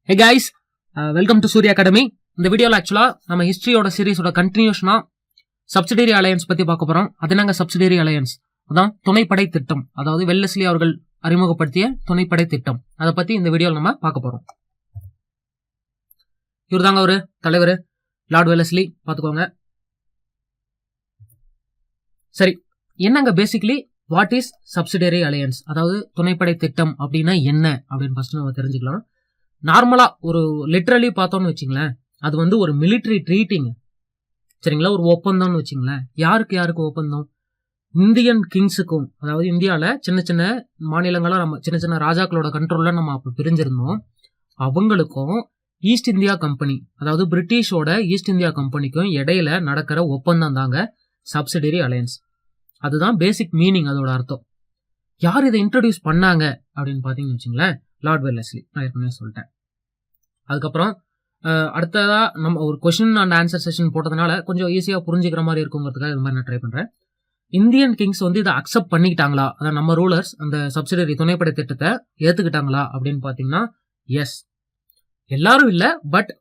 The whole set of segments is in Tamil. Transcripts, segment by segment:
Hey guys, welcome to Surya Academy. இந்த வீடியோல ஆக்சுவலா நம்ம ஹிஸ்டரியோட சீரிஸோட கண்டினியூஷனா சப்சிடரி அலையன்ஸ் பத்தி பார்க்க போறோம். அது நாங்க சப்சிடரி அலையன்ஸ் அதான் துணைப்படை திட்டம், அதாவது வெல்லஸ்லி அவர்கள் அறிமுகப்படுத்திய துணைப்படை திட்டம். அதை பத்தி இந்த வீடியோல நம்ம பார்க்க போறோம். இவர் தாங்க ஒரு தலைவர், லார்ட் வெல்லஸ்லி. பாத்துக்கோங்க. சரி, என்னங்க basically what is subsidiary alliance, அதாவது துணைப்படை திட்டம் அப்படின்னா என்ன அப்படின்னு ஃபர்ஸ்ட் நம்ம தெரிஞ்சுக்கலாம். நார்மலா ஒரு லிட்டரலி பார்த்தோம்னு வச்சுங்களேன், அது வந்து ஒரு மிலிட்டரி ட்ரீட்டிங், சரிங்களா, ஒரு ஒப்பந்தம்னு வச்சுங்களேன். யாருக்கு ஒப்பந்தம்? இந்தியன் கிங்ஸுக்கும், அதாவது இந்தியாவில் சின்ன சின்ன மாநிலங்களா நம்ம சின்ன சின்ன ராஜாக்களோட கண்ட்ரோல்ல நம்ம அப்போ பிரிஞ்சிருந்தோம். அவங்களுக்கும் ஈஸ்ட் இந்தியா கம்பெனி, அதாவது பிரிட்டிஷோட ஈஸ்ட் இந்தியா கம்பெனிக்கும் இடையில நடக்கிற ஒப்பந்தம் தாங்க சப்சிடரி அலையன்ஸ். அதுதான் பேசிக் மீனிங், அதோட அர்த்தம். யார் இதை இன்ட்ரடியூஸ் பண்ணாங்க அப்படின்னு பார்த்தீங்கன்னு வச்சுங்களேன், லார்ட் வெல்லஸ்லி. நான் ஏற்கனவே சொல்லிட்டேன். அதுக்கப்புறம் அடுத்ததா நம்ம ஒரு கொஸ்டின் அண்ட் ஆன்சர் செஷன் போட்டதுனால கொஞ்சம் ஈஸியா புரிஞ்சுக்கிற மாதிரி இருக்குங்கிறதுக்காக இது மாதிரி நான் ட்ரை பண்றேன். இந்தியன் கிங்ஸ் வந்து இதை அக்செப்ட் பண்ணிக்கிட்டாங்களா, அதான் நம்ம ரூலர்ஸ் அந்த சப்சிடரி துணைப்படை திட்டத்தை ஏத்துக்கிட்டாங்களா அப்படின்னு பாத்தீங்கன்னா எஸ். எல்லாரும் இல்ல, பட்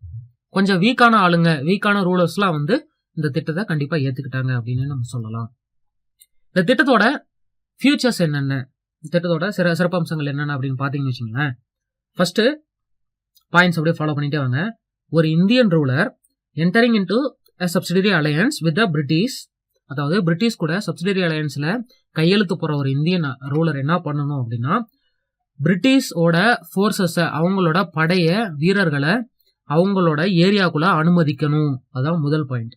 கொஞ்சம் வீக்கான ஆளுங்க, வீக்கான ரூலர்ஸ்லாம் வந்து இந்த திட்டத்தை கண்டிப்பா ஏத்துக்கிட்டாங்க அப்படின்னு நம்ம சொல்லலாம். இந்த திட்டத்தோட ஃபியூச்சர்ஸ் என்னென்ன, திட்டத்தோட சிறப்பம்சங்கள் என்னென்ன அப்படின்னு பாத்தீங்கன்னு வச்சுங்களேன். ஃபர்ஸ்ட் பாயிண்ட்ஸ் அப்படியே ஃபாலோ பண்ணிட்டே வாங்க. ஒரு Indian ruler entering into a subsidiary alliance with the British, அதாவது பிரிட்டிஷ் கூட சப்சிடரி அலையன்ஸ்ல கையெழுத்து போற ஒரு இந்தியன் ரூலர் என்ன பண்ணணும் அப்படின்னா, பிரிட்டிஷோட போர்சஸ, அவங்களோட படைய வீரர்களை அவங்களோட ஏரியாக்குள்ள அனுமதிக்கணும். அதான் முதல் பாயிண்ட்,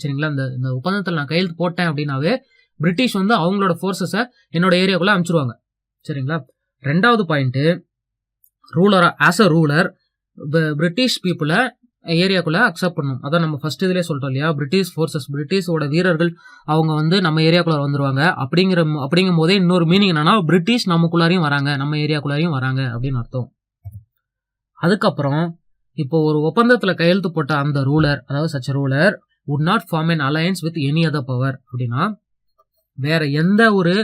சரிங்களா. இந்த ஒப்பந்தத்தில் நான் கையெழுத்து போட்டேன் அப்படின்னாவே பிரிட்டிஷ் வந்து அவங்களோட போர்சஸ என்னோட ஏரியாக்குள்ள அனுப்பிச்சிருவாங்க, சரிங்களா. ரெண்டாவது பாயிண்ட், ரூலரா ஆஸ் அ ரூலர் பிரிட்டிஷ் பீப்புளை ஏரியாக்குள்ள அக்செப்ட் பண்ணணும். அதான் நம்ம ஃபர்ஸ்ட் இதுலேயே சொல்லிட்டோம் இல்லையா, பிரிட்டிஷ் ஃபோர்ஸஸ், பிரிட்டிஷோட வீரர்கள் அவங்க வந்து நம்ம ஏரியாக்குள்ள வந்துருவாங்க. அப்படிங்கும் போதே இன்னொரு மீனிங் என்னன்னா, பிரிட்டிஷ் நமக்குள்ளாரையும் வராங்க, நம்ம ஏரியாக்குள்ளாரையும் வராங்க அப்படின்னு அர்த்தம். அதுக்கப்புறம் இப்போ ஒரு ஒப்பந்தத்துல கையெழுத்து போட்ட அந்த ரூலர், அதாவது such ruler would not form an alliance with any other power, அப்படின்னா வேற எந்த ஒரு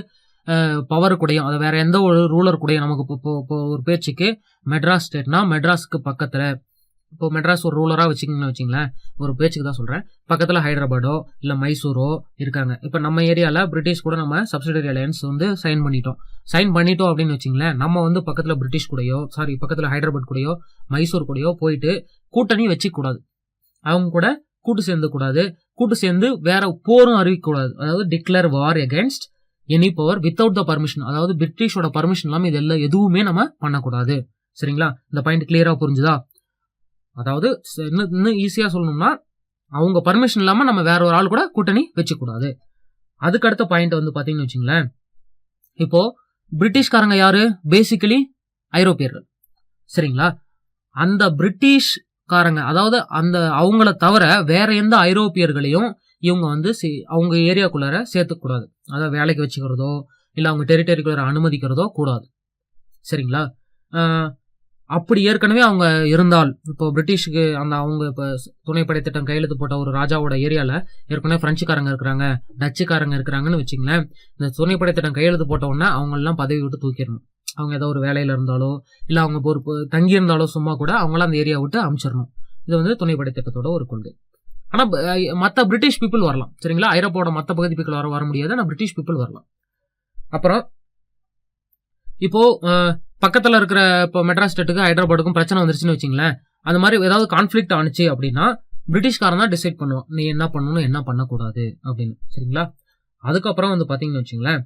பவர் கூடயும், அதை வேற எந்த ஒரு ரூலர் கூடயும், நமக்கு இப்போ ஒரு பேச்சுக்கு மெட்ராஸ் ஸ்டேட்னா மெட்ராஸுக்கு பக்கத்துல, இப்போ மெட்ராஸ் ஒரு ரூலரா வச்சுங்களேன், ஒரு பேச்சுக்கு தான் சொல்றேன், பக்கத்துல ஹைதராபாடோ இல்ல மைசூரோ இருக்காங்க. இப்ப நம்ம ஏரியால பிரிட்டிஷ் கூட நம்ம சப்சிடரி அலையன்ஸ் வந்து சைன் பண்ணிட்டோம் அப்படின்னு வச்சுங்களேன். நம்ம வந்து பக்கத்துல பிரிட்டிஷ் கூடயோ, பக்கத்துல ஹைதராபாத் கூடயோ மைசூர் கூடயோ போயிட்டு கூட்டணி வச்சுக்க கூடாது, அவங்க கூட கூட்டு சேர்ந்து வேற போரும் அறிவிக்க கூடாது. அதாவது declare war against any power without the permission, அதாவது பிரிட்டிஷோட பர்மிஷன் இல்லாம இதெல்லாம் எதுவுமே நம்ம பண்ணக்கூடாது, சரிங்களா. இந்த பாயிண்ட் கிளியரா புரிஞ்சுதா? அதாவது இன்னும் ஈஸியா சொல்லணும்னா, அவங்க பர்மிஷன் இல்லாம நம்ம வேற ஒரு ஆள் கூட கூட்டணி வச்சுக்கூடாது. அதுக்கு அடுத்த பாயிண்ட் வந்து பாத்தீங்கன்னு வச்சுங்களேன், இப்போ பிரிட்டிஷ்காரங்க யாரு? பேசிக்கலி ஐரோப்பியர்கள், சரிங்களா. அந்த பிரிட்டிஷ்காரங்க, அதாவது அந்த அவங்கள தவிர வேற எந்த ஐரோப்பியர்களையும் இவங்க வந்து அவங்க ஏரியாக்குள்ளார சேர்த்துக்கூடாது. அதாவது வேலைக்கு வச்சுக்கிறதோ இல்ல அவங்க டெரிட்டரிக்குள்ளார அனுமதிக்கிறதோ கூடாது, சரிங்களா. அப்படி ஏற்கனவே அவங்க இருந்தால், இப்போ பிரிட்டிஷுக்கு அவங்க இப்போ துணைப்படை திட்டம் கையெழுத்து போட்ட ஒரு ராஜாவோட ஏரியால ஏற்கனவே பிரெஞ்சுக்காரங்க இருக்கிறாங்க, டச்சுக்காரங்க இருக்கிறாங்கன்னு வச்சுங்களேன். இந்த துணைப்படை திட்டம் கையெழுத்து போட்ட உடனே அவங்க எல்லாம் பதவி விட்டு தூக்கிடணும். அவங்க ஏதோ ஒரு வேலையில இருந்தாலோ இல்ல அவங்க ஒரு தங்கி இருந்தாலோ சும்மா கூட அவங்களாம் அந்த ஏரியா விட்டு அனுப்பிச்சிடணும். இது வந்து துணைப்படை திட்டத்தோட ஒரு கொள்கை. ஆனா மற்ற பிரிட்டிஷ் பீப்புள் வரலாம், சரிங்களா. ஐரோப்பாவோட மற்ற பகுதி பீப்புள் வர முடியாது, ஆனா பிரிட்டிஷ் பீப்புள் வரலாம். அப்புறம் இப்போ பக்கத்துல இருக்கிற இப்போ மெட்ராஸ் ஸ்டேட்டுக்கு ஹைதராபாடுக்கும் பிரச்சனை வந்துருச்சுன்னு வச்சுங்களேன். அந்த மாதிரி ஏதாவது கான்ஃபிளிக்ட் ஆனிச்சு அப்படின்னா பிரிட்டிஷ்காரன் தான் டிசைட் பண்ணுவான், நீ என்ன பண்ணணும் என்ன பண்ணக்கூடாது அப்படின்னு, சரிங்களா. அதுக்கப்புறம் வந்து பாத்தீங்கன்னு வச்சுங்களேன்,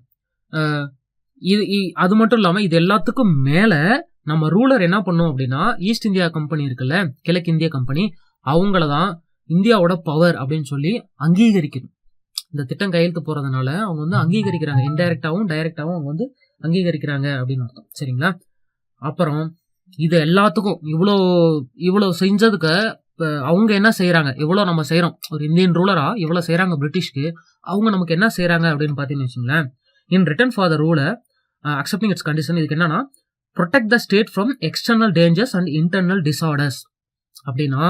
அது மட்டும் இல்லாம இது எல்லாத்துக்கும் மேல நம்ம ரூலர் என்ன பண்ணும் அப்படின்னா, ஈஸ்ட் இந்தியா கம்பெனி இருக்குல்ல, கிழக்கு இந்திய கம்பெனி, அவங்களதான் இந்தியாவோட பவர் அப்படின்னு சொல்லி அங்கீகரிக்கணும். இந்த திட்டம் கையெழுத்து போறதுனால அவங்க வந்து அங்கீகரிக்கிறாங்க, இன்டைரக்டாவும் டைரக்டாவும் அவங்க வந்து அங்கீகரிக்கிறாங்க அப்படின்னு அர்த்தம், சரிங்களா. அப்புறம் இது எல்லாத்துக்கும் இவ்வளவு செஞ்சதுக்கு அவங்க என்ன செய்யறாங்க, இவ்வளவு நம்ம செய்யறோம், ஒரு இந்தியன் ரூலரா இவ்வளவு செய்யறாங்க பிரிட்டிஷ்க்கு, அவங்க நமக்கு என்ன செய்யறாங்க அப்படின்னு பாத்தீங்கன்னு வச்சுங்களேன். In return for the ruler accepting its condition, இதுக்கு என்னன்னா, protect the state from external dangers and internal disorders. அப்படின்னா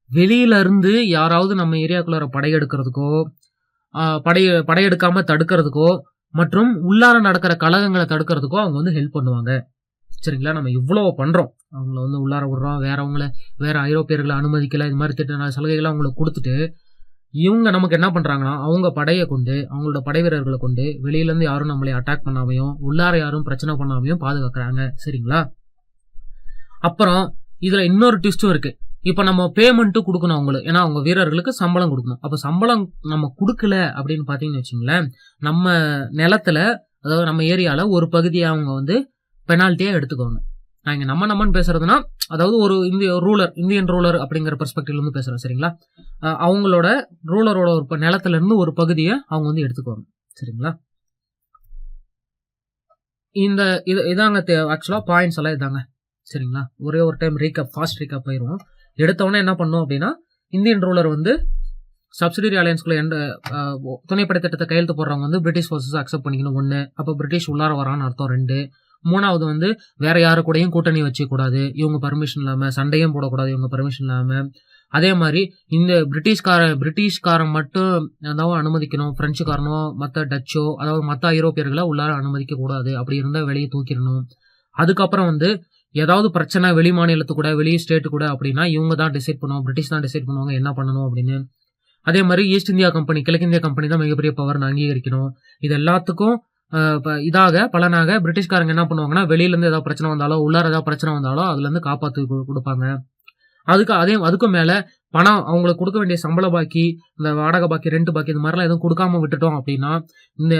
வெளியில இருந்து யாராவது நம்ம ஏரியாக்குள்ளார படையெடுக்கிறதுக்கோ படையெடுக்காம தடுக்கிறதுக்கோ மற்றும் உள்ளார நடக்கிற கலகங்களை தடுக்கிறதுக்கோ அவங்க வந்து ஹெல்ப் பண்ணுவாங்க. சரிங்களா. நம்ம இவ்வளோ பண்ணுறோம், அவங்கள வந்து உள்ளார விடுறோம், வேற ஐரோப்பியர்களை அனுமதிக்கல, இது மாதிரி திட்ட சலுகைகளை அவங்களுக்கு கொடுத்துட்டு இவங்க நமக்கு என்ன பண்றாங்கன்னா அவங்க படையை கொண்டு அவங்களோட படை வீரர்களை கொண்டு வெளியிலேருந்து யாரும் நம்மளை அட்டாக் பண்ணாமையும் உள்ளார யாரும் பிரச்சனை பண்ணாமையும் பாதுகாக்கிறாங்க. சரிங்களா. அப்புறம் இதுல இன்னொரு ட்விஸ்டும் இருக்கு. இப்போ நம்ம பேமெண்ட்டும் கொடுக்கணும் அவங்களுக்கு, ஏன்னா அவங்க வீரர்களுக்கு சம்பளம் கொடுக்கணும். அப்போ சம்பளம் நம்ம கொடுக்கல அப்படின்னு பார்த்தீங்கன்னு வச்சுங்களேன், நம்ம நிலத்துல அதாவது நம்ம ஏரியால ஒரு பகுதியை அவங்க வந்து பெனால்ட்டியா எடுத்துக்கோங்க. நான் இங்க நம்மன்னு பேசுறதுன்னா அதாவது ஒரு இந்தியன் ரூலர் அப்படிங்கிற பெர்ஸ்பெக்டிவ்ல இருந்து பேசுறேன். சரிங்களா. அவங்களோட ரூலரோட ஒரு நிலத்துல இருந்து ஒரு பகுதியை அவங்க வந்து எடுத்துக்குவாங்க. சரிங்களா. இதாங்க ஆக்சுவலா பாயிண்ட்ஸ் எல்லாம் இதாங்க. சரிங்களா. ஒரே ஒரு டைம் ஃபாஸ்ட் ரீகேப் போயிடுவோம். எடுத்தவொடனே என்ன பண்ணும் அப்படின்னா, இந்தியன் ரூலர் வந்து சப்சிடரி அலையன்ஸ்குள்ள துணைப்படை திட்டத்தை கையெழுத்து போடுறவங்க வந்து பிரிட்டிஷ் ஃபோர்ஸஸ் அக்செப்ட் பண்ணிக்கணும் 1. அப்போ பிரிட்டிஷ் உள்ளார வரான்னு அர்த்தம் 2. 3வது வந்து வேற யாரு கூடயும் கூட்டணி வச்சுக்கூடாது, இவங்க பர்மிஷன் இல்லாம, சண்டையும் போடக்கூடாது இவங்க பர்மிஷன் இல்லாம. அதே மாதிரி இந்த பிரிட்டிஷ்காரன் மட்டும் அதாவது அனுமதிக்கணும், பிரெஞ்சுக்காரனோ மற்ற டச்சோ அதாவது மற்ற ஐரோப்பியர்களை உள்ளார அனுமதிக்க கூடாது, அப்படி இருந்தால் வெளியே தூக்கிடணும். அதுக்கப்புறம் வந்து ஏதாவது பிரச்சனை வெளி மாநிலத்து கூட வெளி ஸ்டேட்டு கூட அப்படின்னா இவங்க தான் டிசைட் பண்ணுவோம், பிரிட்டிஷ் தான் டிசைட் பண்ணுவாங்க என்ன பண்ணணும் அப்படின்னு. அதே மாதிரி ஈஸ்ட் இந்தியா கம்பெனி, கிழக்கிந்திய கம்பெனி தான் மிகப்பெரிய பவர்னு அங்கீகரிக்கணும். இது எல்லாத்துக்கும் பலனாக பிரிட்டிஷ்காரங்க என்ன பண்ணுவாங்கன்னா, வெளியில இருந்து ஏதாவது பிரச்சனை வந்தாலோ உள்ளார ஏதாவது பிரச்சனை வந்தாலோ அதுல இருந்து காப்பாத்து கொடுப்பாங்க. அதுக்கும் மேல பணம் அவங்களுக்கு கொடுக்க வேண்டிய சம்பள பாக்கி, இந்த வாடகை பாக்கி, ரெண்ட் பாக்கி, இந்த மாதிரிலாம் எதுவும் கொடுக்காம விட்டுட்டோம் அப்படின்னா இந்த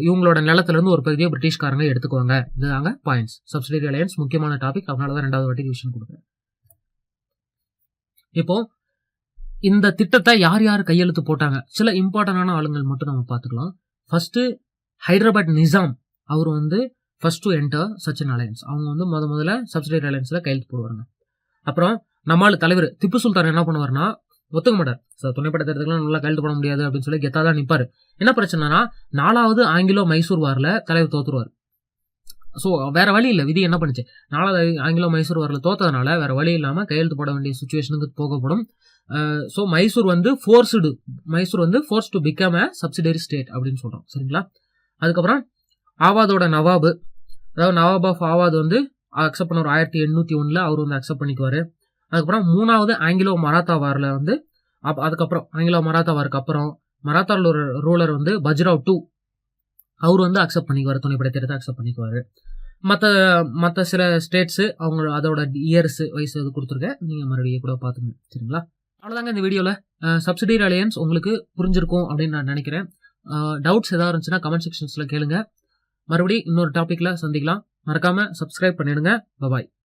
இவங்களோட நிலத்துல இருந்து ஒரு பகுதியை பிரிட்டிஷ்காரங்க எடுத்துக்குவாங்க. இதுதாங்க பாயிண்ட்ஸ். சப்சிடரி அலையன்ஸ் முக்கியமான டாபிக், அதனாலதான் 2வது வாட்டி விஷயம் கொடுக்குறேன். இப்போ இந்த திட்டத்தை யார் யார் கையெழுத்து போட்டாங்க, சில இம்பார்ட்டன்டான ஆளுங்கள் மட்டும் நம்ம பார்த்துக்கலாம். ஃபர்ஸ்ட் ஹைதராபாத் நிசாம், அவர் வந்து first to enter such an alliance. அவங்க வந்து முதல்ல சப்சிடரி அலையன்ஸ்ல கையெழுத்து போடுவாங்க. அப்புறம் நம்மால் தலைவர் திப்பு சுல்தான் என்ன பண்ணுவார்னா, ஒத்துக்க மாட்டார். துணைப்படை திட்டத்துக்குலாம் நல்லா கையெழுத்து போட முடியாது அப்படின்னு சொல்லி கெத்தா தான் நிற்பாரு. என்ன பிரச்சனைனா, 4வது ஆங்கிலோ மைசூர் வார்ல தலைவர் தோத்துருவார். ஸோ வேற வழி இல்லை, விதி என்ன பண்ணுச்சு, 4வது ஆங்கிலோ மைசூர் வார்ல தோத்ததுனால வேற வழி இல்லாம கையெழுத்து போட வேண்டிய சுச்சுவேஷனுக்கு போகப்படும். ஸோ மைசூர் வந்து force to become a subsidiary state அப்படின்னு சொல்றோம். சரிங்களா. அதுக்கப்புறம் ஆவாதோட நவாபு, அதாவது நவாப் ஆஃப் ஆவாத் வந்து அக்செப்ட் பண்ண 1801 அவர் வந்து அக்செப்ட் பண்ணிக்குவாரு. அதுக்கப்புறம் 3வது ஆங்கிலோ மராத்தா வார்ல வந்து அதுக்கப்புறம் ஆங்கிலோ மராத்தா வாருக்கு அப்புறம் மராத்தா ரூலர் வந்து பஜ்ராவ் 2 அவர் வந்து அக்செப்ட் பண்ணிக்குவாரு, துணைப்படை திட்டத்தை அக்செப்ட் பண்ணிக்குவாரு. மற்ற சில ஸ்டேட்ஸ் அவங்க அதோட இயர்ஸ் வயசு அது கொடுத்துருக்கேன், நீங்க மறுபடியும் கூட பாத்துங்க. சரிங்களா. அவ்வளவுதாங்க இந்த வீடியோல. சப்சிடரி அலையன்ஸ் உங்களுக்கு புரிஞ்சிருக்கும் அப்படின்னு நான் நினைக்கிறேன். டவுட்ஸ் ஏதாவது இருந்துச்சுன்னா கமெண்ட் செக்ஷன்ஸ்ல கேளுங்க. மறுபடியும் இன்னொரு டாபிக்ல சந்திக்கலாம். மறக்காம சப்ஸ்கிரைப் பண்ணிடுங்க. பாய்.